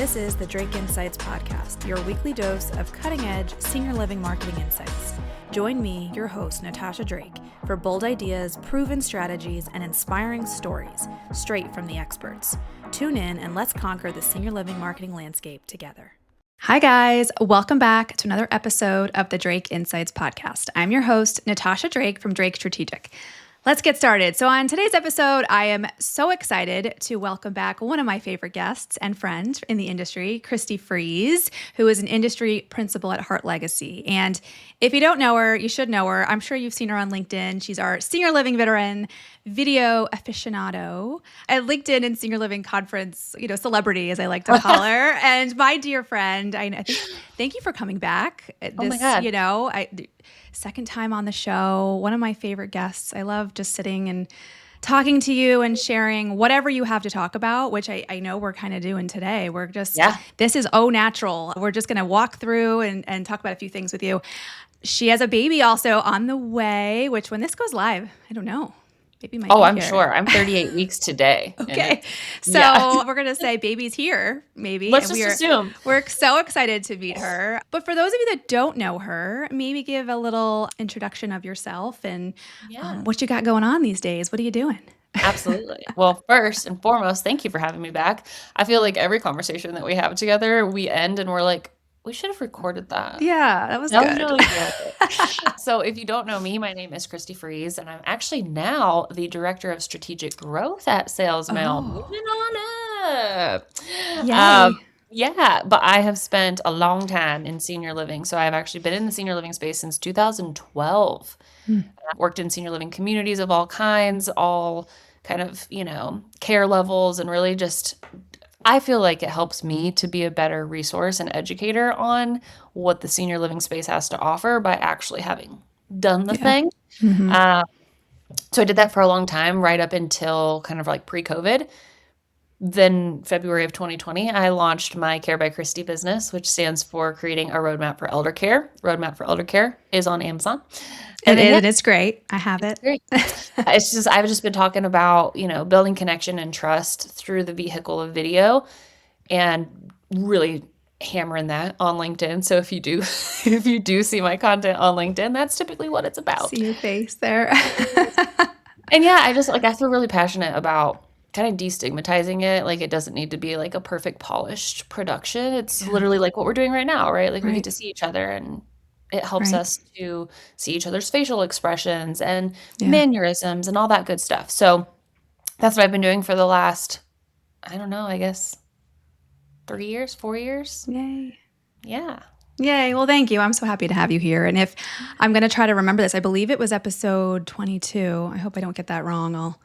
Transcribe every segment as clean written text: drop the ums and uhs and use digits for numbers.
This is the Drake Insights Podcast, your weekly dose of cutting-edge senior living marketing insights. Join me, your host, Natasha Drake, for bold ideas, proven strategies, and inspiring stories straight from the experts. Tune in and let's conquer the senior living marketing landscape together. Hi guys, welcome back to another episode of the Drake Insights Podcast. I'm your host, Natasha Drake from Drake Strategic. Let's get started. So on today's episode, I am so excited to welcome back one of my favorite guests and friends in the industry, Christie Freeze, who is an industry principal at Heart Legacy. And if you don't know her, you should know her. I'm sure you've seen her on LinkedIn. She's our senior living veteran, video aficionado, at LinkedIn and senior living conference, celebrity, as I like to call her. And my dear friend, I think, thank you for coming back. Oh my God. Second time on the show, one of my favorite guests. I love just sitting and talking to you and sharing whatever you have to talk about, which I know we're kind of doing today. We're just, This is au natural. We're just going to walk through and talk about a few things with you. She has a baby also on the way, which when this goes live, I don't know. I'm sure. I'm 38 weeks today. Okay. So we're going to say baby's here, maybe. Let's just assume. We're so excited to meet her. But for those of you that don't know her, maybe give a little introduction of yourself and what you got going on these days. What are you doing? Absolutely. Well, first and foremost, thank you for having me back. I feel like every conversation that we have together, we end and we're like, we should have recorded that. Yeah, that was good. Really good. So if you don't know me, my name is Christie Freeze, and I'm actually now the Director of Strategic Growth at SalesMail. Moving on up. But I have spent a long time in senior living. So I've actually been in the senior living space since 2012. I've worked in senior living communities of all kinds, all kind of, care levels, and really just I feel like it helps me to be a better resource and educator on what the senior living space has to offer by actually having done the thing. Mm-hmm. So I did that for a long time, right up until kind of like pre-COVID. Then February of 2020, I launched my Care by Christie business, which stands for Creating a Roadmap for Elder Care. Roadmap for Elder Care is on Amazon. It's great. I have it. Great. I've just been talking about, building connection and trust through the vehicle of video and really hammering that on LinkedIn. So if you do see my content on LinkedIn, that's typically what it's about. See your face there. And I feel really passionate about kind of destigmatizing it. Like, it doesn't need to be like a perfect polished production. It's literally like what we're doing right now, right? Like we get to see each other, and it helps us to see each other's facial expressions and mannerisms and all that good stuff. So that's what I've been doing for the last, I don't know, I guess 3 years, 4 years. Yay. Yeah. Yay. Well, thank you. I'm so happy to have you here. And if I'm going to try to remember this, I believe it was episode 22. I hope I don't get that wrong. I'll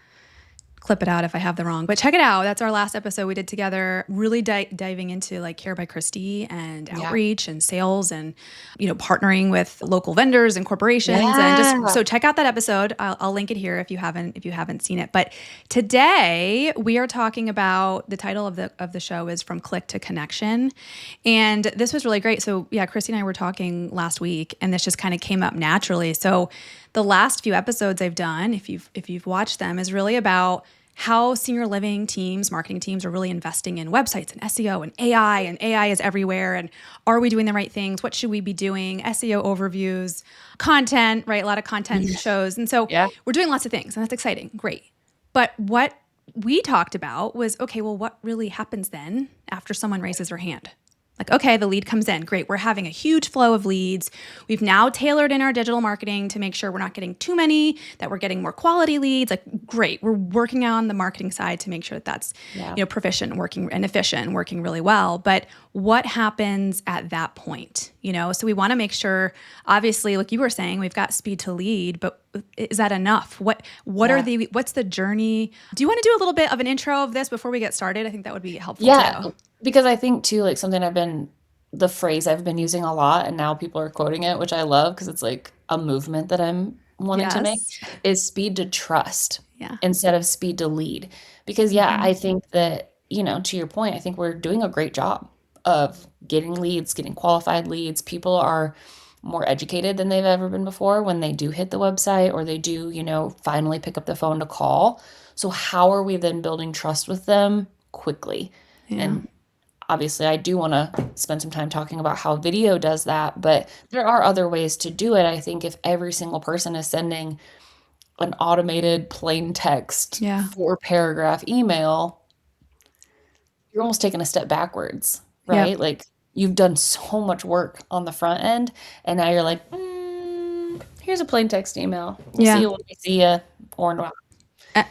clip it out if I have the wrong, but check it out. That's our last episode we did together, really diving into like Care by Christie and outreach and sales and, partnering with local vendors and corporations. And so check out that episode. I'll link it here if you haven't seen it. But today we are talking about, the title of the show is From Click to Connection. And this was really great. So Christy and I were talking last week, and this just kind of came up naturally. So the last few episodes I've done, if you've watched them, is really about how senior living teams, marketing teams are really investing in websites and SEO and AI is everywhere. And are we doing the right things? What should we be doing? SEO overviews, content, right? A lot of content shows. And so we're doing lots of things, and that's exciting. Great. But what we talked about was, okay, well, what really happens then after someone raises their hand? Like, okay, the lead comes in. Great. We're having a huge flow of leads. We've now tailored in our digital marketing to make sure we're not getting too many, that we're getting more quality leads. Like, great. We're working on the marketing side to make sure that that's, proficient, working and efficient, working really well. But what happens at that point? So we want to make sure, obviously, like you were saying, we've got speed to lead, but is that enough? What's the journey? Do you want to do a little bit of an intro of this before we get started? I think that would be helpful too. Because I think too, like the phrase I've been using a lot, and now people are quoting it, which I love because it's like a movement that I'm wanting to make, is speed to trust instead of speed to lead. Because I think that, to your point, I think we're doing a great job of getting leads, getting qualified leads. People are more educated than they've ever been before when they do hit the website, or they do, finally pick up the phone to call. So how are we then building trust with them quickly? And obviously I do want to spend some time talking about how video does that, but there are other ways to do it. I think if every single person is sending an automated plain text Yeah. 4-paragraph email, you're almost taking a step backwards, Yep. right? Like you've done so much work on the front end, and now you're like, here's a plain text email. We'll see Yeah. you when we see you, or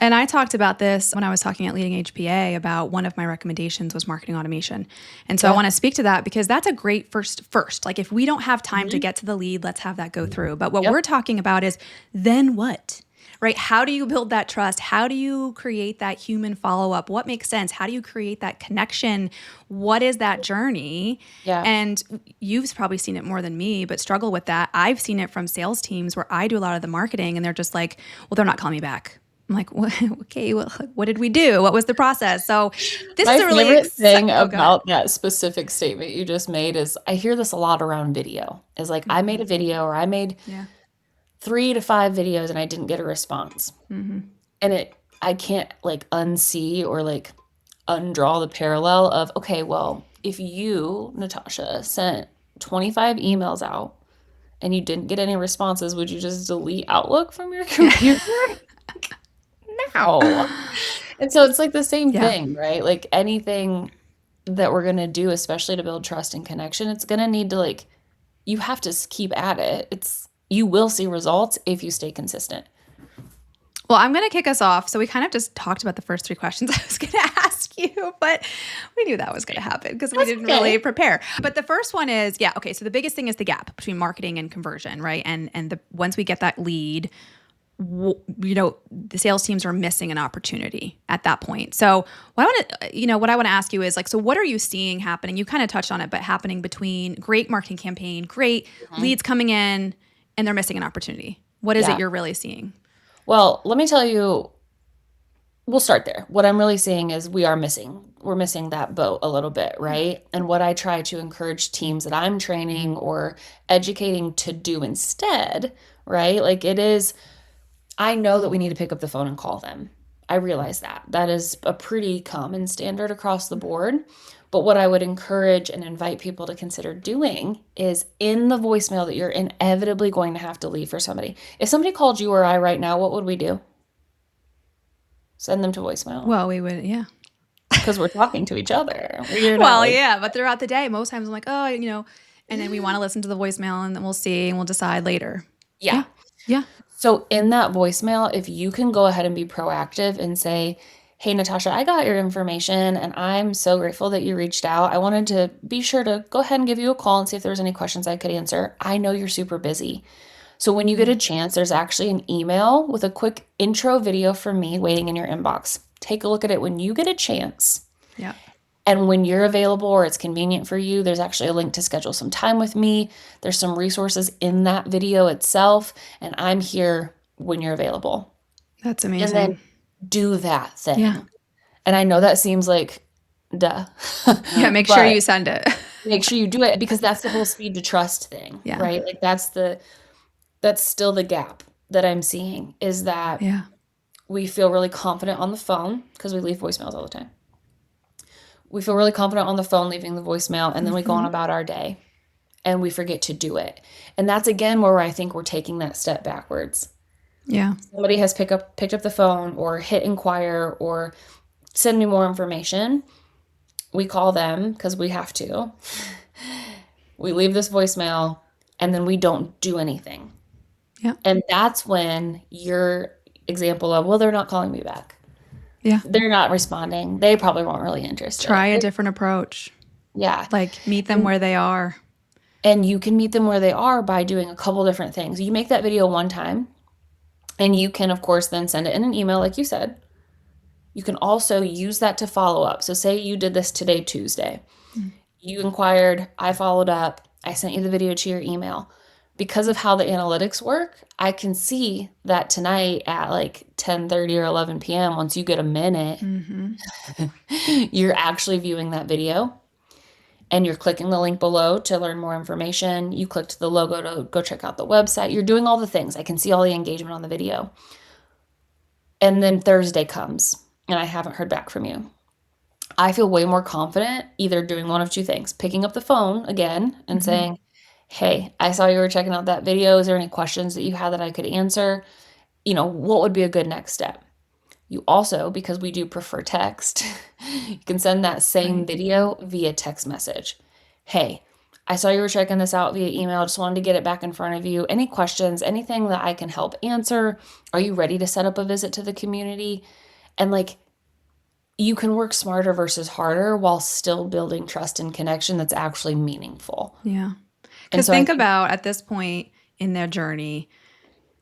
And I talked about this when I was talking at Leading HPA about one of my recommendations was marketing automation. And so I yeah. want to speak to that because that's a great first. Like if we don't have time to Mhm. get to the lead, let's have that go through. But what Yep. we're talking about is then what? Right? How do you build that trust? How do you create that human follow-up? What makes sense? How do you create that connection? What is that journey? Yeah. And you've probably seen it more than me, but struggle with that. I've seen it from sales teams where I do a lot of the marketing and they're just like, well, they're not calling me back. I'm like, well, okay, well, what did we do? What was the process? So this is My a really favorite thing oh, go ahead. about that specific statement you just made is I hear this a lot around video. Is like I made a video or I made Yeah. 3 to 5 videos and I didn't get a response. And I can't like unsee or like undraw the parallel of, okay, well, if you, Natasha, sent 25 emails out and you didn't get any responses, would you just delete Outlook from your computer? No. And so it's like the same Yeah. thing, right? Like anything that we're going to do, especially to build trust and connection, it's going to need to like, you have to keep at it. You will see results if you stay consistent. Well, I'm going to kick us off. So we kind of just talked about the first 3 questions I was going to ask you, but we knew that was going to happen because we That's didn't okay. really prepare. But the first one is, yeah, okay. So the biggest thing is the gap between marketing and conversion, right? And once we get that lead, the sales teams are missing an opportunity at that point. So what I want to ask you is like, so what are you seeing happening? You kind of touched on it, but happening between great marketing campaign, great leads coming in, and they're missing an opportunity. What is it Yeah. you're really seeing? Well, let me tell you, we'll start there. What I'm really seeing is we're missing that boat a little bit, right? And what I try to encourage teams that I'm training or educating to do instead, right? Like I know that we need to pick up the phone and call them. I realize that. That is a pretty common standard across the board. But what I would encourage and invite people to consider doing is in the voicemail that you're inevitably going to have to leave for somebody. If somebody called you or I right now, what would we do? Send them to voicemail. Well, we would, yeah. Because we're talking to each other. We're not Well, like, yeah, but throughout the day, most times I'm like, oh, and then we want to listen to the voicemail and then we'll see and we'll decide later. yeah. Yeah. So in that voicemail, if you can go ahead and be proactive and say, hey, Natasha, I got your information and I'm so grateful that you reached out. I wanted to be sure to go ahead and give you a call and see if there's any questions I could answer. I know you're super busy. So when you get a chance, there's actually an email with a quick intro video from me waiting in your inbox. Take a look at it when you get a chance. Yeah. And when you're available or it's convenient for you, there's actually a link to schedule some time with me. There's some resources in that video itself, and I'm here when you're available. That's And amazing. then do that thing. Yeah. And I know that seems like duh. Yeah. Make sure but you send it. make sure you do it because that's the whole speed to trust thing, Yeah. right? Like that's still the gap that I'm seeing is that Yeah. we feel really confident on the phone because we leave voicemails all the time. We feel really confident on the phone leaving the voicemail, and then we go on about our day and we forget to do it. And that's again where I think we're taking that step backwards. Yeah. Somebody has picked up the phone or hit inquire or send me more information. We call them because we have to. We leave this voicemail and then we don't do anything. Yeah. And that's when your example of, well, they're not calling me back. Yeah. They're not responding. They probably weren't really interested. Try a different approach. Yeah. Like meet them where they are. And you can meet them where they are by doing a couple different things. You make that video one time, and you can, of course, then send it in an email, like you said. You can also use that to follow up. So say you did this today, Tuesday. You inquired, I followed up, I sent you the video to your email. Because of how the analytics work, I can see that tonight at like 10:30 or 11 p.m., once you get a minute, you're actually viewing that video and you're clicking the link below to learn more information. You clicked the logo to go check out the website. You're doing all the things. I can see all the engagement on the video. And then Thursday comes and I haven't heard back from you. I feel way more confident either doing one of two things, picking up the phone again and Mhm. saying, hey, I saw you were checking out that video. Is there any questions that you had that I could answer? What would be a good next step? You also, because we do prefer text, you can send that same Right. video via text message. Hey, I saw you were checking this out via email. Just wanted to get it back in front of you. Any questions, anything that I can help answer? Are you ready to set up a visit to the community? And like, you can work smarter versus harder while still building trust and connection that's actually meaningful. Yeah. And Because so I think think, about at this point in their journey,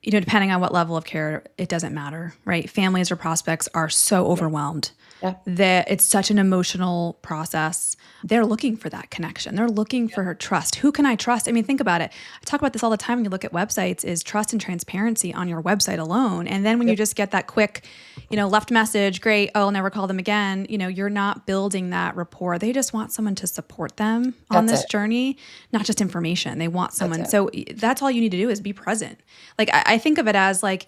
depending on what level of care, it doesn't matter, right? Families or prospects are so yeah, overwhelmed yeah, that it's such an emotional process. They're looking for that connection. They're looking for her trust. Who can I trust? I mean, think about it. I talk about this all the time when you look at websites is trust and transparency on your website alone. And then when yeah, you just get that quick, left message, great, oh, I'll never call them again, you're not building that rapport. They just want someone to support them on that's this it. journey, not just information. They want That's someone. it. So that's all you need to do is be present. Like I think of it as like,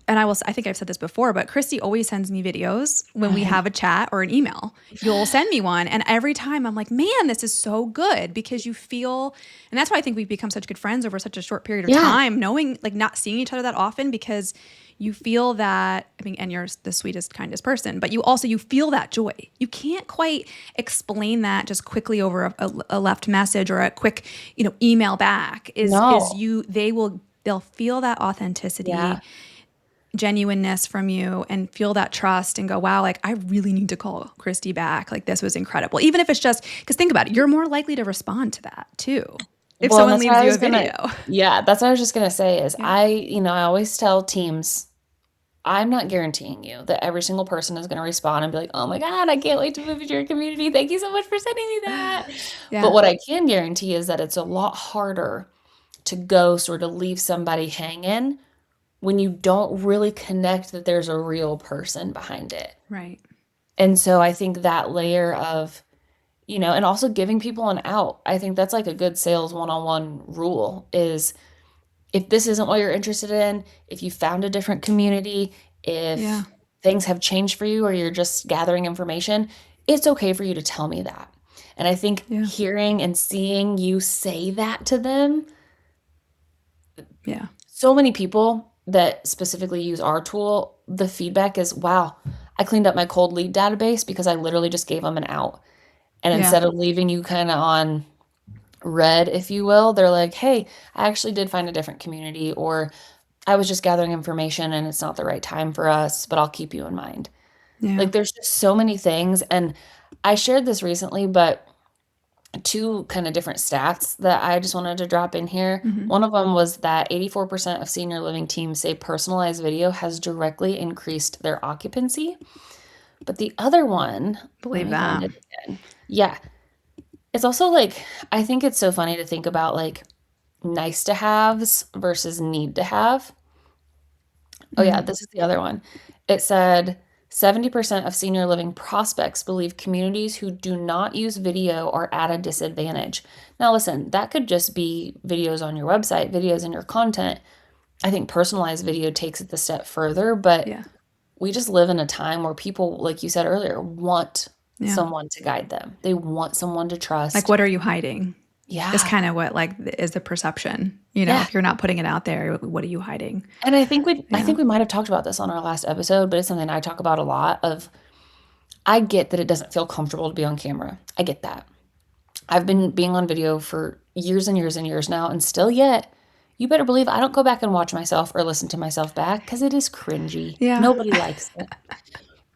and I think I've said this before, but Christy always sends me videos when we have a chat or an email. You'll send me one. And every time I'm like, man, this is so good because you feel, and that's why I think we've become such good friends over such a short period of Yeah. time, knowing, like not seeing each other that often because you feel that, I mean, and you're the sweetest, kindest person, but you feel that joy. You can't quite explain that just quickly over a left message or a quick, email back is No. you, they'll feel that Yeah. authenticity, genuineness from you and feel that trust and go, wow, like I really need to call Christy back. Like this was incredible. Even if it's just because think about it, you're more likely to respond to that too. If Well, and someone that's what leaves I you a was gonna, video. yeah, that's what I was just gonna say is Yeah. I always tell teams, I'm not guaranteeing you that every single person is gonna respond and be like, oh my God, I can't wait to move into your community. Thank you so much for sending me that. But Yeah. what I can guarantee is that it's a lot harder to ghost or to leave somebody hanging when you don't really connect that there's a real person behind it. Right. And so I think that layer of, and also giving people an out. I think that's like a good sales one-on-one rule is if this isn't what you're interested in, if you found a different community, Yeah. if things have changed for you or you're just gathering information, it's okay for you to tell me that. And I think Yeah. hearing and seeing you say that to them, Yeah. so many people that specifically use our tool, the feedback is, wow, I cleaned up my cold lead database because I literally just gave them an out. And Yeah. instead of leaving you kind of on red, if you will, they're like, hey, I actually did find a different community, or I was just gathering information and it's not the right time for us, but I'll keep you in mind. Yeah. Like, there's just so many things. And I shared this recently, but two kind of different stats that I just wanted to drop in here. Mm-hmm. One of them was that 84% of senior living teams say personalized video has directly increased their occupancy. But the other one, let Believe me find that. it again. Yeah. It's also like, I think it's so funny to think about like nice to haves versus need to have. Oh, yeah, Mm. this is the other one. It said 70% of senior living prospects believe communities who do not use video are at a disadvantage. Now, listen, that could just be videos on your website, videos in your content. I think personalized video takes it the step further, but Yeah. we just live in a time where people, like you said earlier, want Yeah. someone to guide them. They want someone to Like, trust. what are you hiding? Is Yeah. kind of what like is the perception. Yeah. If you're not putting it out there, what are you hiding? And I Yeah. think we might have talked about this on our last episode, but it's something I talk about a lot of I get that it doesn't feel comfortable to be on camera. I get that. I've been being on video for years and years and years now, and still yet, you better believe I don't go back and watch myself or listen to myself back because it is cringy. Yeah. Nobody likes it.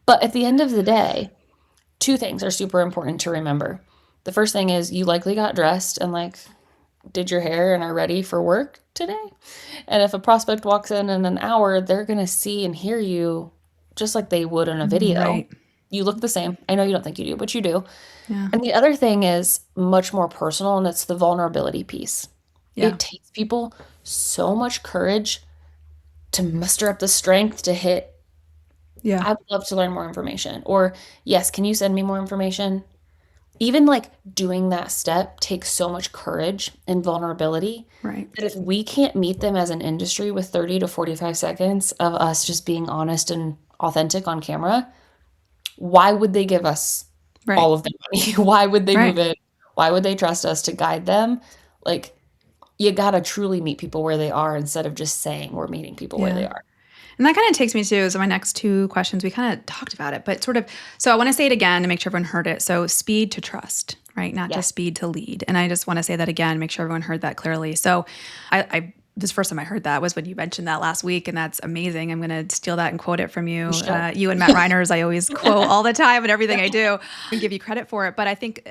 But at the end of the day, two things are super important to remember. The first thing is you likely got dressed and like did your hair and are ready for work today. And if a prospect walks in an hour, they're going to see and hear you just like they would in a video. Right. You look the same. I know you don't think you do, but you do. Yeah. And the other thing is much more personal, and it's the vulnerability piece. Yeah. It takes people so much courage to muster up the strength to hit, Yeah. I would love to learn more information. Or, yes, can you send me more information? Even like doing that step takes so much courage and vulnerability Right. that if we can't meet them as an industry with 30 to 45 seconds of us just being honest and authentic on camera, why would they give us Right. all of their money. Why would they move Right. it? Why would they trust us to guide them? Like, you gotta truly meet people where they are instead of just saying we're meeting people where they Yeah. are. And that kind of takes me to so my next two questions. We kind of talked about it, but sort of. So I want to say it again to make sure everyone heard it. So speed to trust, right? Not just Yes. speed to lead. And I just want to say that again, make sure everyone heard that clearly. So I this first time I heard that was when you mentioned that last week, and that's amazing. I'm going to steal that and quote it from you. You should. You and Matt Reiners, I always quote all the time and everything I do, and give you credit for it. But I think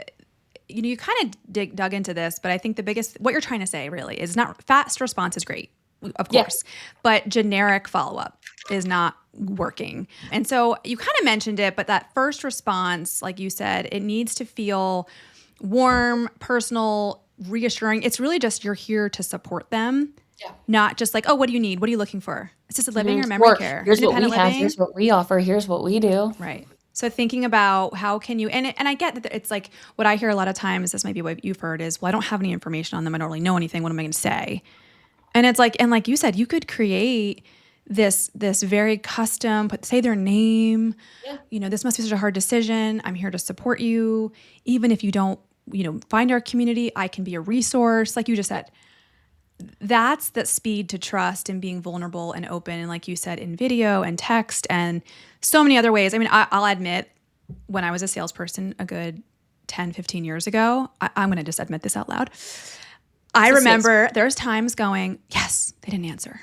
you kind of dug into this, but I think the biggest, what you're trying to say really is not fast response is great, of Yeah. course, but generic follow up is not working. And so you kind of mentioned it, but that first response, like you said, it needs to feel warm, personal, reassuring. It's really just you're here to support them, Yeah. not just like, oh, what do you need? What are you looking for? Assisted living or Mhm. memory Or care? here's what we Independent have, living? here's what we offer, here's what we do. Right. So thinking about how can you, and I get that it's like what I hear a lot of times, this might be what you've heard is, well, I don't have any information on them. I don't really know anything. What am I going to say? And it's like, and like you said, you could create this very custom, but say their name, Yeah. this must be such a hard decision. I'm here to support you. Even if you don't, find our community, I can be a resource. Like you just said, that's the speed to trust and being vulnerable and open. And like you said, in video and text and so many other ways. I mean, I'll admit when I was a salesperson a good 10, 15 years ago, I'm going to just admit this out loud. I remember there's times going, yes, they didn't answer.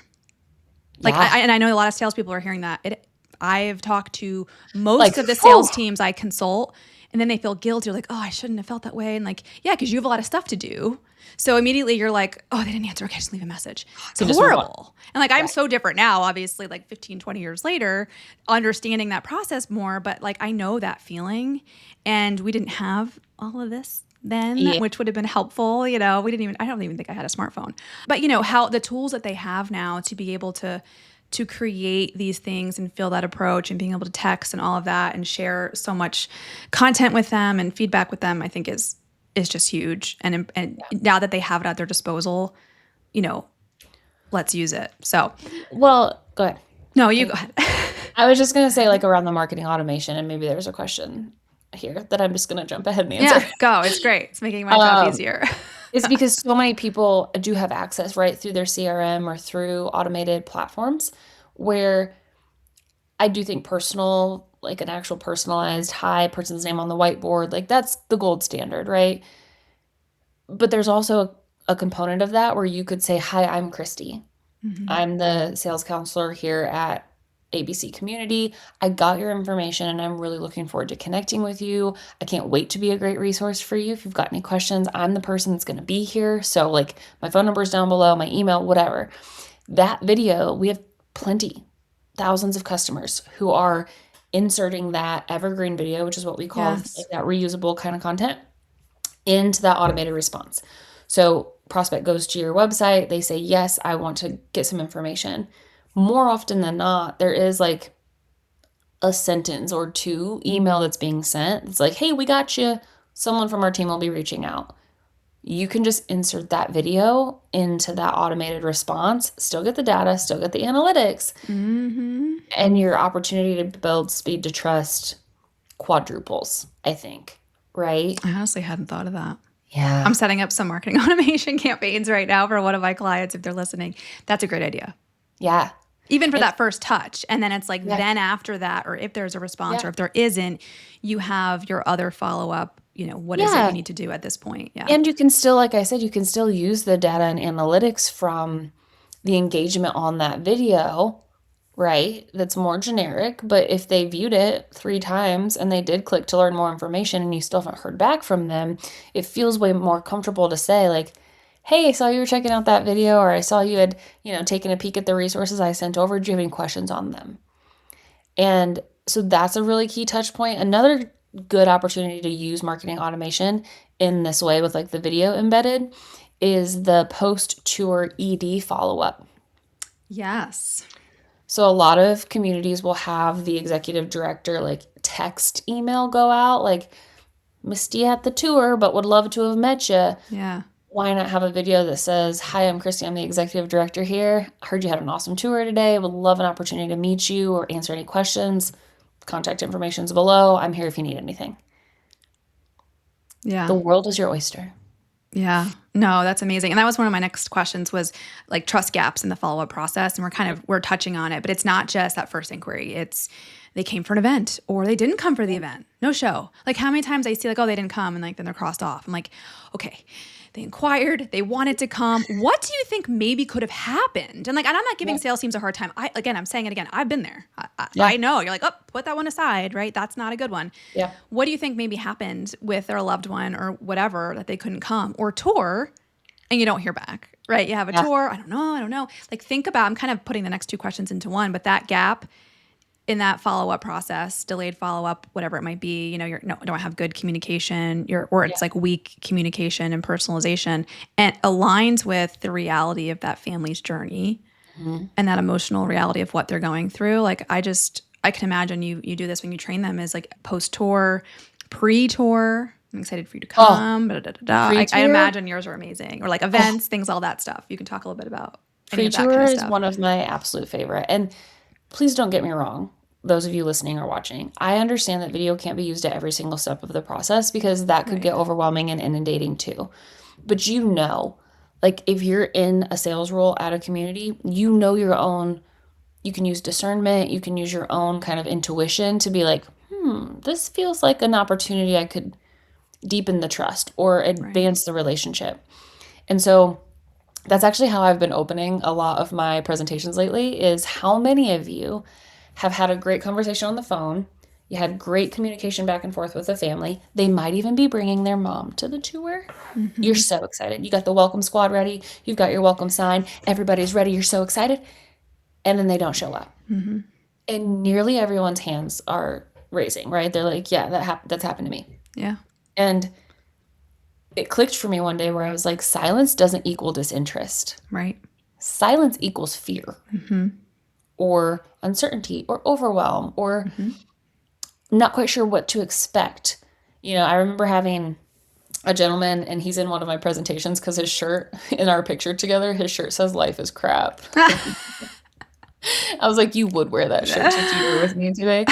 Like, Yeah. and I know a lot of salespeople are hearing that. I've talked to most Like, of the sales teams I consult, and then they feel guilty. Like, oh, I shouldn't have felt that way. And like, yeah, because you have a lot of stuff to do. So immediately you're like, oh, they didn't answer. Okay, just leave a message. It's horrible. And like, I'm so different now, obviously, like 15, 20 years later, understanding that process more. But like, I know that feeling. And we didn't have all of this then, Yeah. which would have been helpful. I don't even think I had a smartphone. But how the tools that they have now to be able to create these things and feel that approach and being able to text and all of that and share so much content with them and feedback with them, I think is just huge. And now that they have it at their disposal, let's use it. So, well, go ahead. No, you go ahead. I was just going to say, like, around the marketing automation, and maybe there's a question here that I'm just going to jump ahead and answer. Yeah, go. It's great. It's making my job easier. It's because so many people do have access, right, through their CRM or through automated platforms, where I do think personal, like an actual personalized, hi, person's name on the whiteboard, like that's the gold standard, right? But there's also a component of that where you could say, hi, I'm Christie. I'm the sales counselor here at ABC Community. I got your information and I'm really looking forward to connecting with you. I can't wait to be a great resource for you. If you've got any questions, I'm the person that's going to be here. So like my phone number is down below, my email, whatever. That video, we have thousands of customers who are inserting that evergreen video, which is what we call like that reusable kind of content, into that automated response. So prospect goes to your website, they say, yes, I want to get some information. More often than not, there is like a sentence or two email that's being sent. It's like, hey, we got you. Someone from our team will be reaching out. You can just insert that video into that automated response, still get the data, still get the analytics, and your opportunity to build speed to trust quadruples, I think, right? I honestly hadn't thought of that. Yeah. I'm setting up some marketing automation campaigns right now for one of my clients if they're listening. That's a great idea. Yeah. Even for that first touch. And then it's like, then after that, or if there's a response or if there isn't, you have your other follow-up, what is it you need to do at this point? Yeah. And you can still, like I said, you can still use the data and analytics from the engagement on that video, right? That's more generic. But if they viewed it 3 times and they did click to learn more information and you still haven't heard back from them, it feels way more comfortable to say like, hey, I saw you were checking out that video, or I saw you had, taken a peek at the resources I sent over. Do you have any questions on them? And so that's a really key touch point. Another good opportunity to use marketing automation in this way with like the video embedded is the post-tour ED follow-up. Yes. So a lot of communities will have the executive director like text email go out like, missed you at the tour, but would love to have met you. Yeah. Why not have a video that says, hi, I'm Christie. I'm the executive director here. I heard you had an awesome tour today. Would love an opportunity to meet you or answer any questions. Contact information is below. I'm here if you need anything. Yeah. The world is your oyster. Yeah. No, that's amazing. And that was one of my next questions was like trust gaps in the follow-up process. And we're touching on it, but it's not just that first inquiry. It's they came for an event or they didn't come for the event. No show. Like how many times I see like, oh, they didn't come and like then they're crossed off. I'm like, okay, they inquired, they wanted to come. What do you think maybe could have happened? And like, and I'm not giving sales teams a hard time. I'm saying it again. I've been there. I know. You're like, oh, put that one aside, right? That's not a good one. Yeah. What do you think maybe happened with their loved one or whatever that they couldn't come or tour and you don't hear back, right? You have a tour. I don't know. Like think about, I'm kind of putting the next two questions into one, but that gap in that follow-up process, delayed follow-up, whatever it might be, you don't have good communication, or it's like weak communication and personalization, and aligns with the reality of that family's journey and that emotional reality of what they're going through. Like I can imagine you do this when you train them is like post-tour, pre-tour. I'm excited for you to come. I imagine yours are amazing. Or like events, things, all that stuff. You can talk a little bit about any of that Pre-tour kind of is stuff. one of my absolute favorite. And please don't get me wrong, those of you listening or watching. I understand that video can't be used at every single step of the process because that could get overwhelming and inundating too. But like if you're in a sales role at a community, your own, you can use discernment, you can use your own kind of intuition to be like, this feels like an opportunity I could deepen the trust or advance the relationship. And so that's actually how I've been opening a lot of my presentations lately is how many of you have had a great conversation on the phone. You had great communication back and forth with the family. They might even be bringing their mom to the tour. Mm-hmm. You're so excited. You got the welcome squad ready. You've got your welcome sign. Everybody's ready. You're so excited. And then they don't show up. Mm-hmm. And nearly everyone's hands are raising, right? They're like, yeah, that's happened to me. Yeah. And it clicked for me one day where I was like, silence doesn't equal disinterest. Right. Silence equals fear or uncertainty or overwhelm or not quite sure what to expect. I remember having a gentleman and he's in one of my presentations because his shirt in our picture together, his shirt says life is crap. I was like, you would wear that shirt to tour with me today.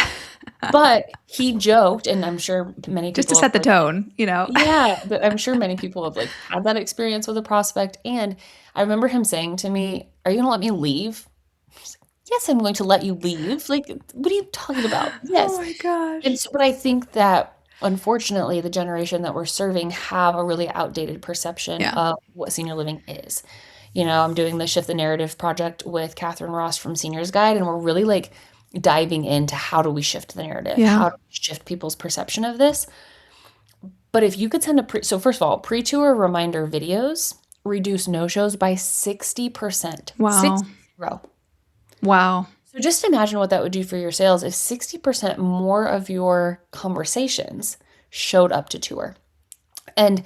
But he joked, and I'm sure many people... Just to set the tone, Yeah, but I'm sure many people have had that experience with a prospect. And I remember him saying to me, are you going to let me leave? I was like, yes, I'm going to let you leave. Like, what are you talking about? Yes. Oh my gosh. And so, but I think that, unfortunately, the generation that we're serving have a really outdated perception of what senior living is. I'm doing the Shift the Narrative project with Catherine Ross from Seniors Guide, and we're really diving into how do we shift the narrative, how do we shift people's perception of this. But if you could send so first of all, pre-tour reminder videos reduce no-shows by 60%. Wow. 60. Wow. So just imagine what that would do for your sales if 60% more of your conversations showed up to tour. And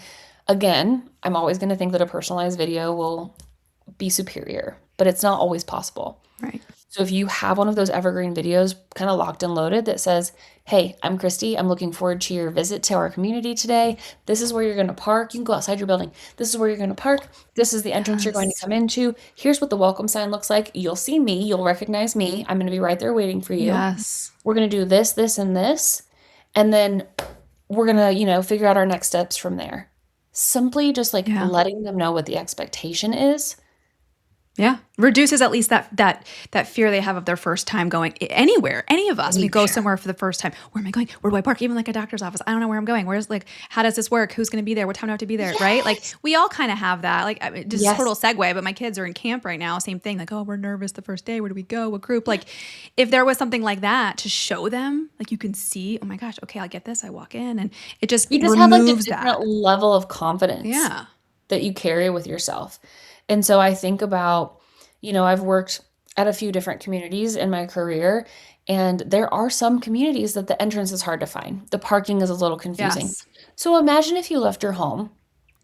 again, I'm always going to think that a personalized video will be superior, but it's not always possible. Right. So if you have one of those evergreen videos kind of locked and loaded that says, hey, I'm Christie. I'm looking forward to your visit to our community today. This is where you're going to park. You can go outside your building. This is where you're going to park. This is the entrance you're going to come into. Here's what the welcome sign looks like. You'll see me. You'll recognize me. I'm going to be right there waiting for you. Yes. We're going to do this, this, and this. And then we're going to, figure out our next steps from there. Simply just letting them know what the expectation is. Yeah. Reduces at least that fear they have of their first time going anywhere. Any of us, we go somewhere for the first time. Where am I going? Where do I park? Even like a doctor's office. I don't know where I'm going. How does this work? Who's going to be there? What time do I have to be there? Yes. Right? Like we all kind of have that. Just total segue, but my kids are in camp right now. Same thing. Like, oh, we're nervous the first day. Where do we go? What group? Like if there was something like that to show them, you can see, oh my gosh, okay, I'll get this. I walk in and it just removes have a different level of confidence that you carry with yourself. And so I think about, I've worked at a few different communities in my career, and there are some communities that the entrance is hard to find. The parking is a little confusing. Yes. So imagine if you left your home,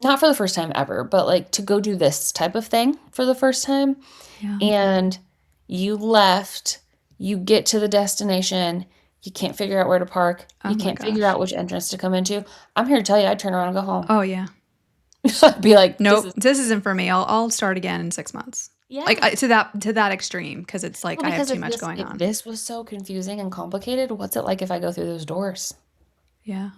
not for the first time ever, but to go do this type of thing for the first time. Yeah. And you left, you get to the destination, you can't figure out where to park. You can't figure out which entrance to come into. I'm here to tell you, I'd turn around and go home. Oh, yeah. I'd be like, nope, this isn't for me. I'll start again in 6 months. Yeah. To that extreme, because it's I have too much going on. If this was so confusing and complicated, what's it like if I go through those doors? Yeah.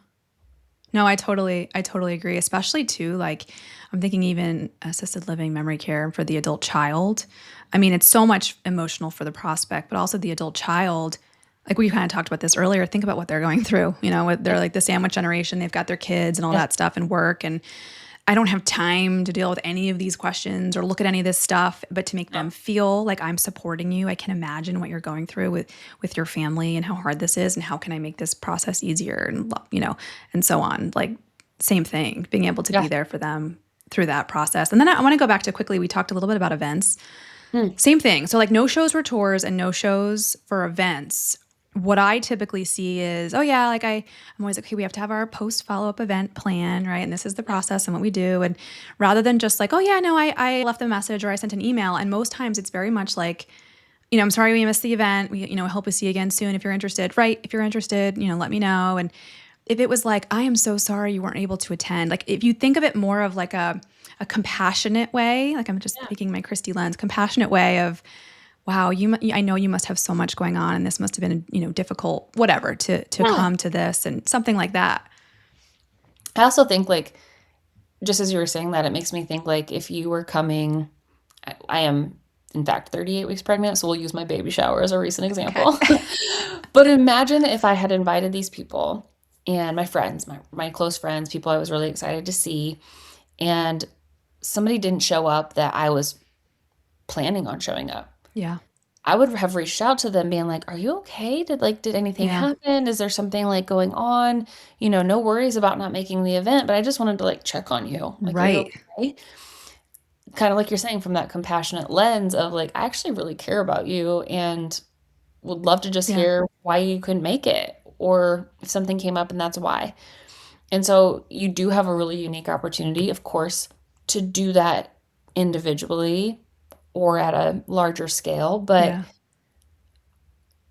No, I totally agree. Especially too, like I'm thinking even assisted living, memory care for the adult child. I mean, it's so much emotional for the prospect, but also the adult child. Like we kind of talked about this earlier. Think about what they're going through. They're like the sandwich generation. They've got their kids and all Yeah. that stuff and work, and I don't have time to deal with any of these questions or look at any of this stuff, but to make Yeah. them feel like I'm supporting you. I can imagine what you're going through with your family and how hard this is and how can I make this process easier and so on. Like same thing, being able to Yeah. be there for them through that process. And then I want to go back to quickly, we talked a little bit about events. Hmm. Same thing. So like no shows for tours and no shows for events. What I typically see is, oh yeah, like I'm always like, okay, we have to have our post follow-up event plan, right? And this is the process and what we do. And rather than just like, oh yeah, no, I left a message or I sent an email. And most times it's very much like, I'm sorry we missed the event. I hope we see you again soon if you're interested. Right. If you're interested, let me know. And if it was like, I am so sorry you weren't able to attend, like if you think of it more of like a compassionate way, like I'm just Yeah. speaking my Christie lens, compassionate way of, wow, I know you must have so much going on and this must have been, difficult, whatever, to Yeah. come to this and something like that. I also think like just as you were saying that, it makes me think like if you were coming, I am in fact 38 weeks pregnant, so we'll use my baby shower as a recent Okay. example. But imagine if I had invited these people and my friends, my close friends, people I was really excited to see, and somebody didn't show up that I was planning on showing up. Yeah. I would have reached out to them being like, "Are you okay? Did anything Yeah. happen? Is there something like going on? No worries about not making the event, but I just wanted to like check on you. Like, are you Right. okay?" Kind of like you're saying from that compassionate lens of like, I actually really care about you and would love to just Yeah. hear why you couldn't make it or if something came up and that's why. And so you do have a really unique opportunity, of course, to do that individually or at a larger scale, but Yeah.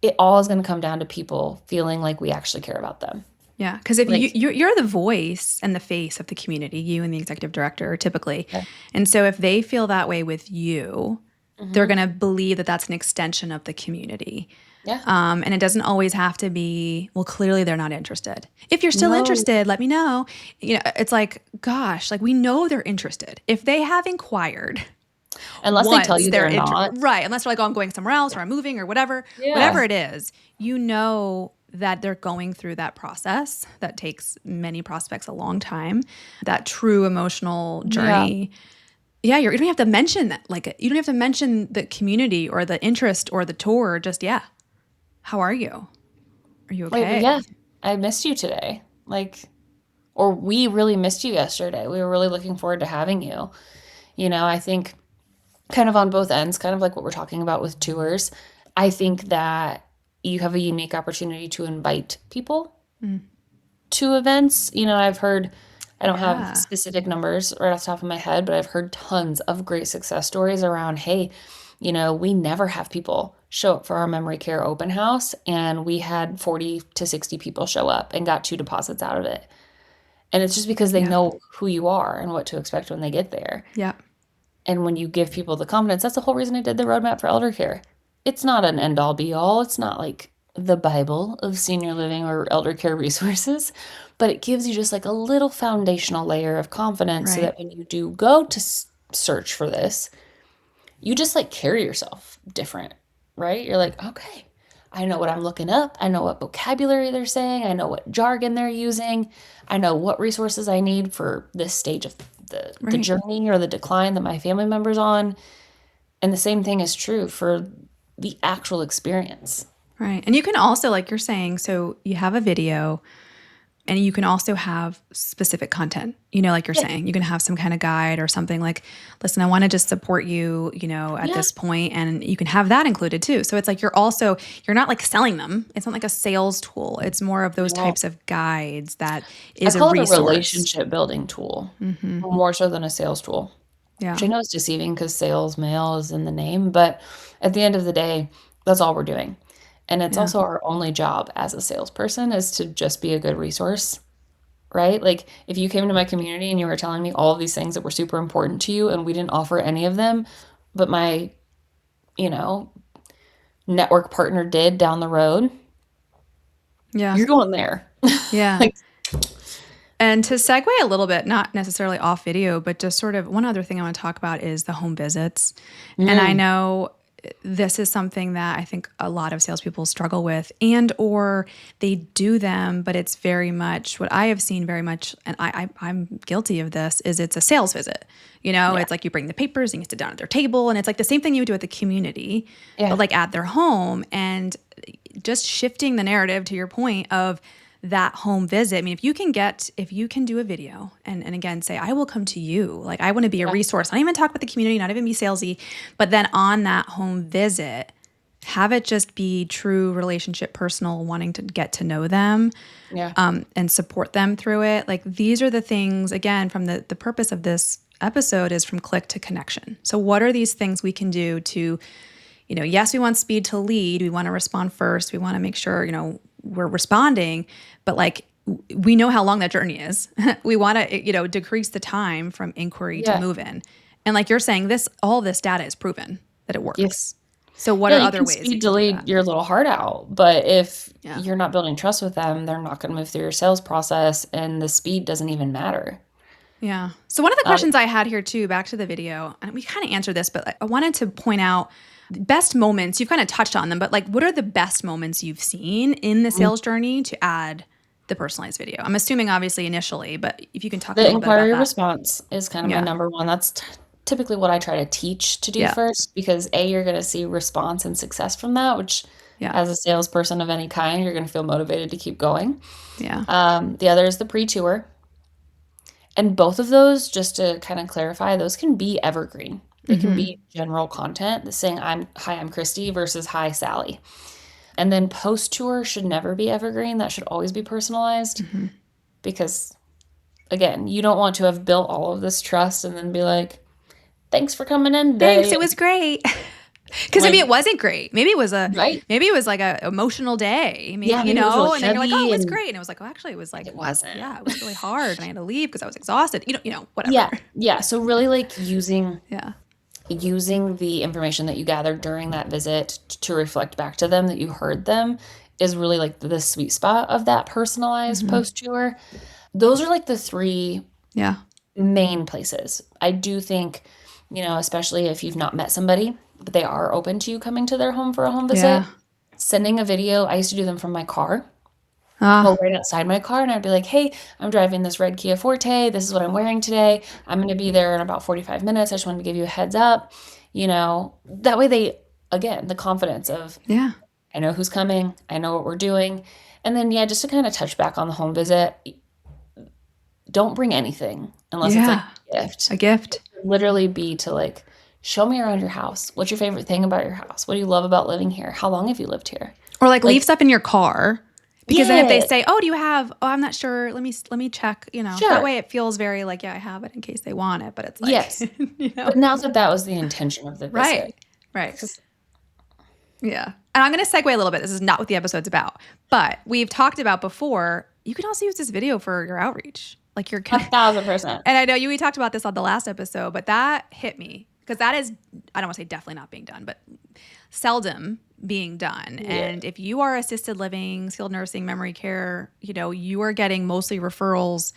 it all is going to come down to people feeling like we actually care about them. Yeah. Because if Like, you're the voice and the face of the community, you and the executive director typically. yeah. And so if they feel that way with you, they're Hmm. going to believe that that's an extension of the community. Yeah. And it doesn't always have to be, well, clearly they're not interested. If you're still No, interested, let me know. It's like, gosh, like we know they're interested. If they have inquired unless they tell once, you they're they're not. right. Unless they're like, oh, I'm going somewhere else or I'm moving or Yeah. whatever it is, that they're going through that process that takes many prospects a long time, that true emotional Yeah. journey. Yeah, you don't have to mention that. Like, you don't have to mention the community or the interest or the tour. Just, yeah, how are you? Are you Like, okay? yeah, I missed you today. Like, or we really missed you yesterday. We were really looking forward to having you. I think kind of on both ends, kind of like what we're talking about with tours. I think that you have a unique opportunity to invite people Mm, to events. I've heard, I don't have yeah. specific numbers right off the top of my head, but I've heard tons of great success stories around, hey, we never have people show up for our memory care open house, and we had 40 to 60 people show up and got 2 deposits out of it. And it's just because they Yeah. know who you are and what to expect when they get there. Yeah. And when you give people the confidence, that's the whole reason I did the roadmap for elder care. It's not an end all be all. It's not like the Bible of senior living or elder care resources, but it gives you just like a little foundational layer of confidence so Right. that when you do go to search for this, you just like carry yourself different, right? You're like, okay, I know what I'm looking up. I know what vocabulary they're saying. I know what jargon they're using. I know what resources I need for this stage of the Right. journey or the decline that my family member's on. And the same thing is true for the actual experience. Right. And you can also, like you're saying, so you have a video and you can also have specific content, like you're Yeah. saying, you can have some kind of guide or something like, listen, I want to just support you, at Yeah. this point, and you can have that included too. So it's like you're not like selling them. It's not like a sales tool. It's more of those No. types of guides that I is a call it a resource. relationship building tool Hmm. more so than a sales tool, which Yeah. I know is deceiving because SalesMail is in the name, but at the end of the day, that's all we're doing. And it's Yeah. also our only job as a salesperson is to just be a good resource, right? Like if you came to my community and you were telling me all of these things that were super important to you and we didn't offer any of them, but my, you know, network partner did down the road, Yeah. you're going there. Yeah. Like, And to segue a little bit, not necessarily off video, but just sort of one other thing I want to talk about is the home visits. And I Mm, know this is something that I think a lot of salespeople struggle with, and or they do them, but it's very much what I have seen very much, and I'm guilty of this, is it's a sales visit. yeah. It's like you bring the papers and you sit down at their table, and it's like the same thing you would do at the community, but Yeah. like at their home, and just shifting the narrative to your point of that home visit. I mean, if you can do a video and again say, I will come to you, like I want to be a Yeah. resource, not even talk about the community, not even be salesy, but then on that home visit, have it just be true relationship, personal, wanting to get to know them, Yeah. and support them through it. Like these are the things, again, from the purpose of this episode is from click to connection. So what are these things we can do to, yes, we want speed to lead. We want to respond first. We want to make sure, we're responding, but like we know how long that journey is. We want to, decrease the time from inquiry to Yeah. move in. And like you're saying, all this data is proven that it Yes. works. So what Yeah, are you other can ways you speed can do delete that? your little heart out, but if Yeah. you're not building trust with them, they're not going to move through your sales process, and the speed doesn't even matter. Yeah. So one of the Um, questions I had here too, back to the video, and we kind of answered this, but I wanted to point out the best moments. You've kind of touched on them, but like, what are the best moments you've seen in the mm, sales journey to add the personalized video? I'm assuming obviously initially, but if you can talk a the little bit about inquiry that. response is kind of my Yeah. number one. That's typically what I try to teach to do Yeah. first because A, you're going to see response and success from that, which Yeah. as a salesperson of any kind, you're going to feel motivated to keep going. Yeah. The other is the pre-tour. And both of those, just to kind of clarify, those can be evergreen. They can Mm-hmm. be general content, the saying I'm Christy versus hi Sally. And then post tour should never be evergreen. That should always be personalized Mm-hmm. because again, you don't want to have built all of this trust and then be like, thanks for coming in Thanks. today. It was great. Because maybe Like, it wasn't great. right? Maybe it was like a emotional day. Maybe, Yeah, maybe it was really and then you're like, oh, it heavy was and great. And it was like, oh, actually, it was like, it wasn't. yeah, it was really hard. And I had to leave because I was exhausted. Whatever. Yeah. Yeah. So really like using Yeah. the information that you gathered during that visit to reflect back to them that you heard them is really like the sweet spot of that personalized Mm-hmm. post tour. Those are like the three Yeah. main places. I do think, especially if you've not met somebody, but they are open to you coming to their home for a home visit, Yeah. sending a video. I used to do them from my car. Ah, Well, right outside my car, and I'd be like, hey, I'm driving this red Kia Forte. This is what I'm wearing today. I'm going to be there in about 45 minutes. I just wanted to give you a heads up. That way again, the confidence of, yeah. I know who's coming. I know what we're doing. And then, yeah, just to kind of touch back on the home visit, don't bring anything unless it's like Yeah. a gift. A gift. Literally be to like, show me around your house. What's your favorite thing about your house? What do you love about living here? How long have you lived here? Or like Like, leave stuff in your car. Because then if they yeah, say, oh, do you have, oh, I'm not sure. Let me check, that sure. way it feels very like, yeah, I have it in case they want it. But it's like, Yes. But now that was the intention of the right. visit. Right. 'Cause- Yeah. And I'm going to segue a little bit. This is not what the episode's about, but we've talked about before. You can also use this video for your outreach, like your. 1,000%. And I know we talked about this on the last episode, but that hit me because that is, I don't want to say definitely not being done, but seldom being done. Yeah. And if you are assisted living, skilled nursing, memory care, you are getting mostly referrals.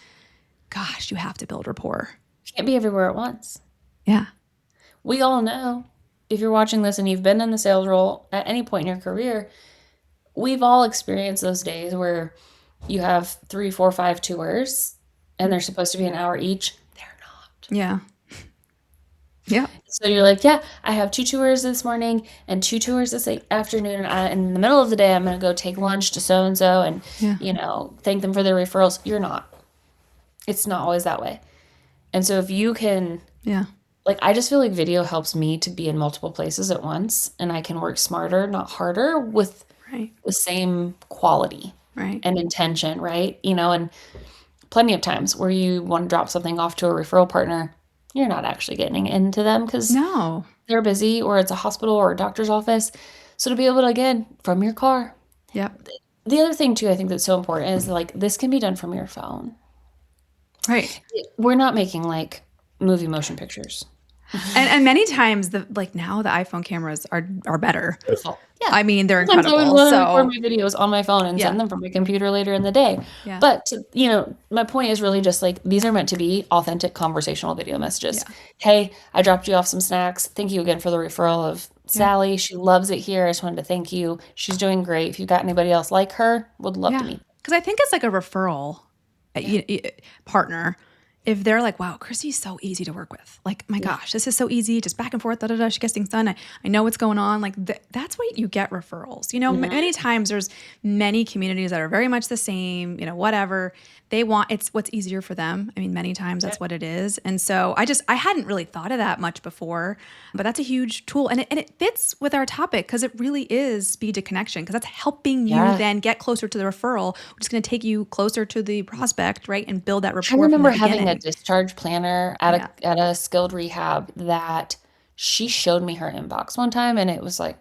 Gosh, you have to build rapport. Can't be everywhere at once. Yeah. We all know if you're watching this and you've been in the sales role at any point in your career, we've all experienced those days where you have 3, 4, 5 tours and they're supposed to be an hour each. They're not. Yeah. Yeah. So you're like, yeah, I have 2 tours this morning and 2 tours this afternoon. And in the middle of the day, I'm going to go take lunch to so-and-so and, Yeah. thank them for their referrals. You're not. It's not always that way. And so if you can, Yeah. like, I just feel like video helps me to be in multiple places at once and I can work smarter, not harder with Right. the same quality Right. and intention, right? And plenty of times where you want to drop something off to a referral partner, you're not actually getting into them because No. they're busy or it's a hospital or a doctor's office. So to be able to, again, from your car. Yep. The other thing too, I think that's so important is like this can be done from your phone. Right. We're not making like movie motion pictures. And many times now the iPhone cameras are better. Beautiful. Yeah. I mean, they're Sometimes I would incredible. literally record So my videos on my phone and yeah, send them from my computer later in the day. yeah, But, my point is really just like these are meant to be authentic conversational video messages. yeah, Hey, I dropped you off some snacks. Thank you again for the referral of yeah, Sally. She loves it here. I just wanted to thank you. She's doing great. If you've got anybody else like her, would love to yeah. meet them. Because I think it's like a referral Yeah. partner. If they're like, wow, Christy's so easy to work with. Like, my Yeah. gosh, this is so easy. Just back and forth, da da da. She gets things done. I know what's going on. Like, that's why you get referrals. Many times there's many communities that are very much the same, whatever. It's what's easier for them. I mean, many times that's what it is. And so I hadn't really thought of that much before, but that's a huge tool. And it fits with our topic because it really is speed to connection because that's helping you Yeah. then get closer to the referral, which is going to take you closer to the prospect, right? And build that I rapport from remember the having a beginning. discharge planner at Yeah. a skilled rehab that she showed me her inbox one time and it was like,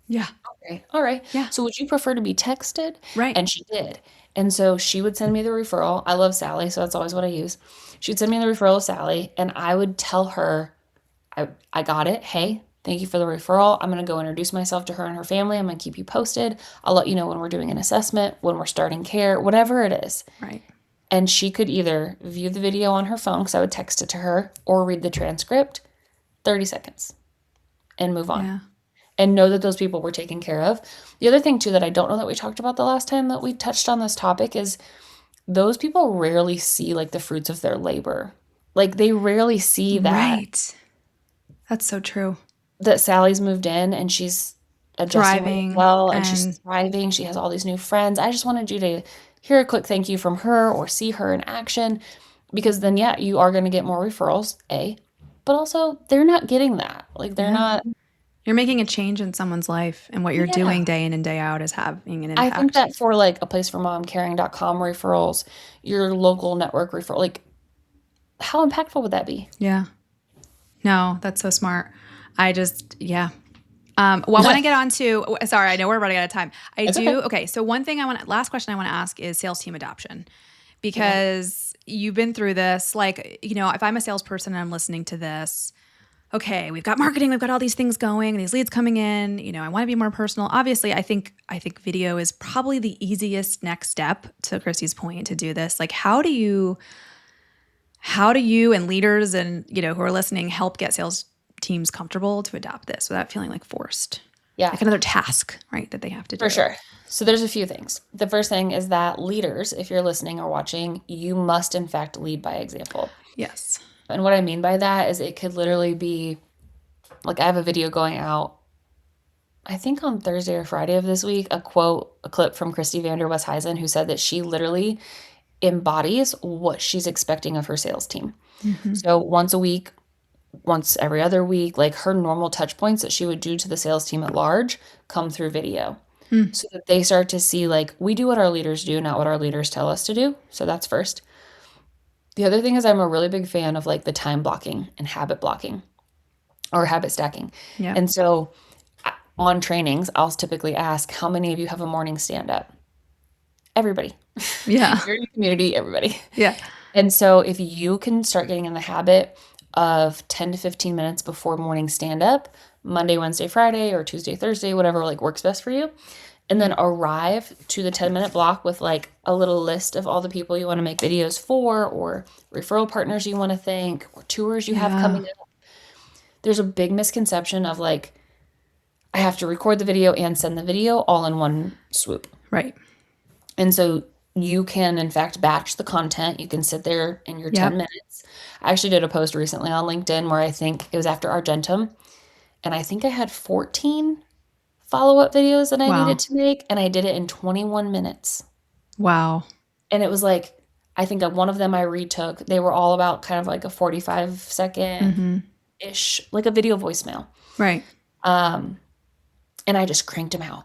Yeah. okay, all right. Yeah. So would you prefer to be texted? Right. And she did. And so she would send me the referral. I love Sally, so that's always what I use. She would send me the referral of Sally, and I would tell her, I got it. Hey, thank you for the referral. I'm going to go introduce myself to her and her family. I'm going to keep you posted. I'll let you know when we're doing an assessment, when we're starting care, whatever it is. Right. And she could either view the video on her phone, because I would text it to her, or read the transcript, 30 seconds, and move on. Yeah. And know that those people were taken care of. The other thing, too, that I don't know that we talked about the last time that we touched on this topic is those people rarely see like the fruits of their labor. Like they rarely see Right. That's so true. that Sally's moved in and she's adjusting really Thriving well and she's and thriving. She has all these new friends. I just wanted you to hear a quick thank you from her or see her in action because then, yeah, you are going to get more referrals, but also they're not getting that. Like they're yeah. not. You're making a change in someone's life and what you're Yeah. doing day in and day out is having an I think impact. that for like a place for mom caring.com referrals, your local network referral, like how impactful would that be? Yeah. No, that's so smart. Yeah. Well, I want to get on to, sorry, I know we're running out of time. It's Okay. So last question I want to ask is sales team adoption because you've been through this. Like, if I'm a salesperson and I'm listening to this, okay, we've got marketing, we've got all these things going, these leads coming in, I want to be more personal. Obviously, I think video is probably the easiest next step to Christie's point to do this. Like, how do you and leaders and, who are listening help get sales teams comfortable to adopt this without feeling like forced? Yeah. Like another task, right, that they have to do. For sure. So there's a few things. The first thing is that leaders, if you're listening or watching, you must in fact lead by example. Yes. And what I mean by that is it could literally be like I have a video going out, I think on Thursday or Friday of this week, a clip from Christie Westheisen who said that she literally embodies what she's expecting of her sales team. Mm-hmm. So once a week, once every other week, like her normal touch points that she would do to the sales team at large come through video. So that they start to see like we do what our leaders do, not what our leaders tell us to do. So that's first. The other thing is I'm a really big fan of like the time blocking and habit blocking or habit stacking. Yeah. And so on trainings, I'll typically ask, how many of you have a morning stand-up? Everybody. Yeah. You're in your community, everybody. Yeah. And so if you can start getting in the habit of 10 to 15 minutes before morning stand-up, Monday, Wednesday, Friday, or Tuesday, Thursday, whatever like works best for you, and then arrive to the 10-minute block with like a little list of all the people you want to make videos for or referral partners you want to thank or tours you have coming up. There's a big misconception of like, I have to record the video and send the video all in one swoop. Right. And so you can, in fact, batch the content. You can sit there in your 10 minutes. I actually did a post recently on LinkedIn where I think it was after Argentum. And I think I had 14 follow-up videos that I needed to make. And I did it in 21 minutes. Wow. And it was like, I think one of them I retook. They were all about kind of like a 45-second-ish, like a video voicemail. Right. And I just cranked them out.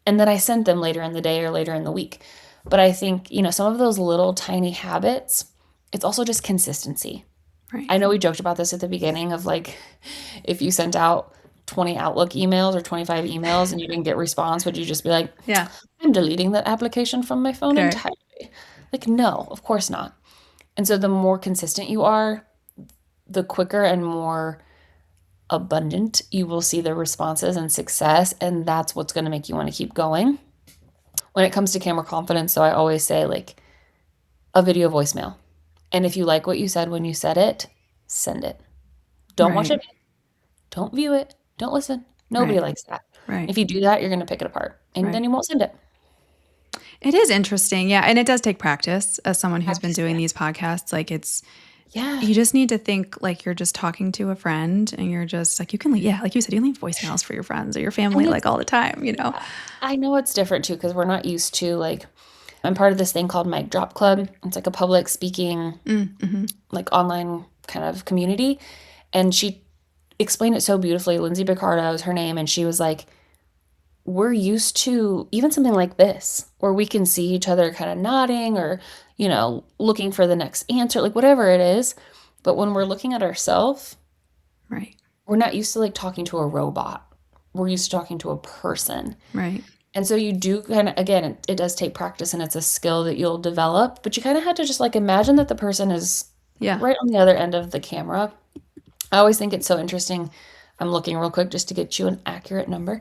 And then I sent them later in the day or later in the week. But I think, some of those little tiny habits, it's also just consistency. Right. I know we joked about this at the beginning of like, if you sent out 20 Outlook emails or 25 emails and you didn't get response, would you just be like, Yeah. I'm deleting that application from my phone entirely? Like, no, of course not. And so the more consistent you are, the quicker and more abundant you will see the responses and success. And that's what's going to make you want to keep going. When it comes to camera confidence, so I always say like a video voicemail. And if you like what you said when you said it, send it. Don't watch Right. it. Don't view it. Don't listen. Nobody Right. likes that. Right. If you do that, you're going to pick it apart and Right. then you won't send it. It is interesting. Yeah. And it does take practice as someone who's been Practice doing it. these podcasts. Like Yeah. you just need to think like you're just talking to a friend and you're just like, you can, yeah, like you said, you leave voicemails for your friends or your family And like all the time, you know? I know it's different too because we're not used to like, I'm part of this thing called Mic Drop Club. It's like a public speaking, like online kind of community. And she explained it so beautifully. Lindsay Picardo is her name. And she was like, we're used to even something like this where we can see each other kind of nodding or, looking for the next answer, like whatever it is. But when we're looking at ourselves, Right. we're not used to like talking to a robot. We're used to talking to a person. Right. And so you do kind of, again, it does take practice and it's a skill that you'll develop, but you kind of have to just like imagine that the person is right on the other end of the camera. I always think it's so interesting. I'm looking real quick just to get you an accurate number,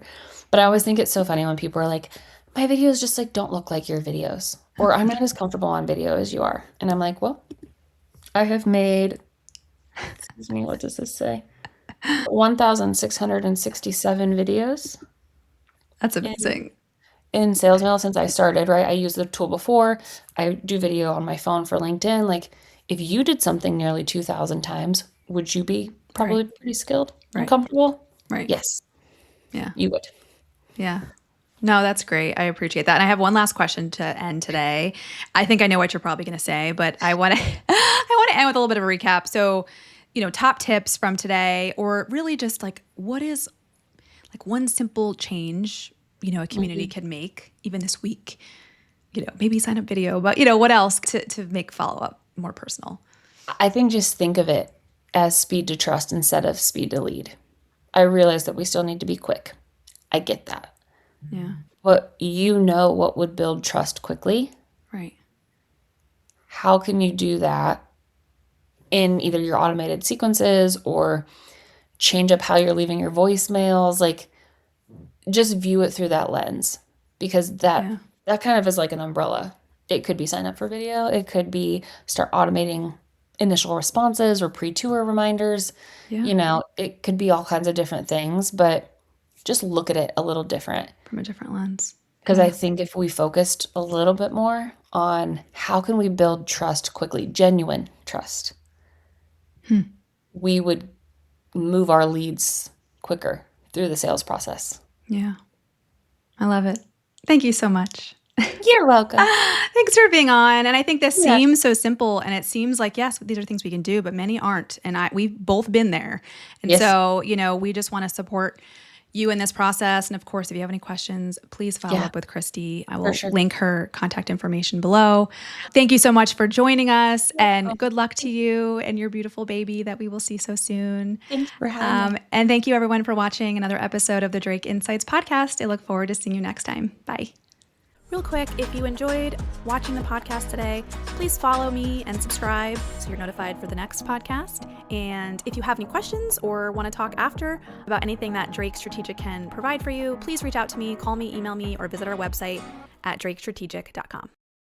but I always think it's so funny when people are like, my videos just like don't look like your videos, or I'm not as comfortable on video as you are. And I'm like, well, I have made, excuse me, what does this say? 1,667 videos. That's amazing. In SalesMail since I started, right? I used the tool before. I do video on my phone for LinkedIn. Like, if you did something nearly 2,000 times, would you be probably pretty skilled and comfortable? Right. Yes. Yeah. You would. Yeah. No, that's great. I appreciate that. And I have one last question to end today. I think I know what you're probably going to say, but I want to I want to end with a little bit of a recap. So, top tips from today, or really just like what is like one simple change, a community can make even this week. Maybe sign up video, but what else to make follow-up more personal? I think just think of it as speed to trust instead of speed to lead. I realize that we still need to be quick. I get that. Yeah. But what would build trust quickly? Right. How can you do that in either your automated sequences or change up how you're leaving your voicemails? Like, just view it through that lens, because that kind of is like an umbrella. It could be sign up for video. It could be start automating initial responses or pre-tour reminders. Yeah. It could be all kinds of different things, but just look at it a little different. From a different lens. Because I think if we focused a little bit more on how can we build trust quickly, genuine trust, we would move our leads quicker through the sales process. Yeah. I love it. Thank you so much. You're welcome. Thanks for being on. And I think this seems so simple, and it seems like, yes, these are things we can do, but many aren't. And we've both been there. And so, we just want to support you in this process. And of course, if you have any questions, please follow up with Christie. I will link her contact information below. Thank you so much for joining us, and good luck to you and your beautiful baby that we will see so soon. Thanks for having me. And thank you everyone for watching another episode of the Drake Insights podcast. I look forward to seeing you next time. Bye. Real quick, if you enjoyed watching the podcast today, please follow me and subscribe so you're notified for the next podcast. And if you have any questions or want to talk after about anything that Drake Strategic can provide for you, please reach out to me, call me, email me, or visit our website at drakestrategic.com.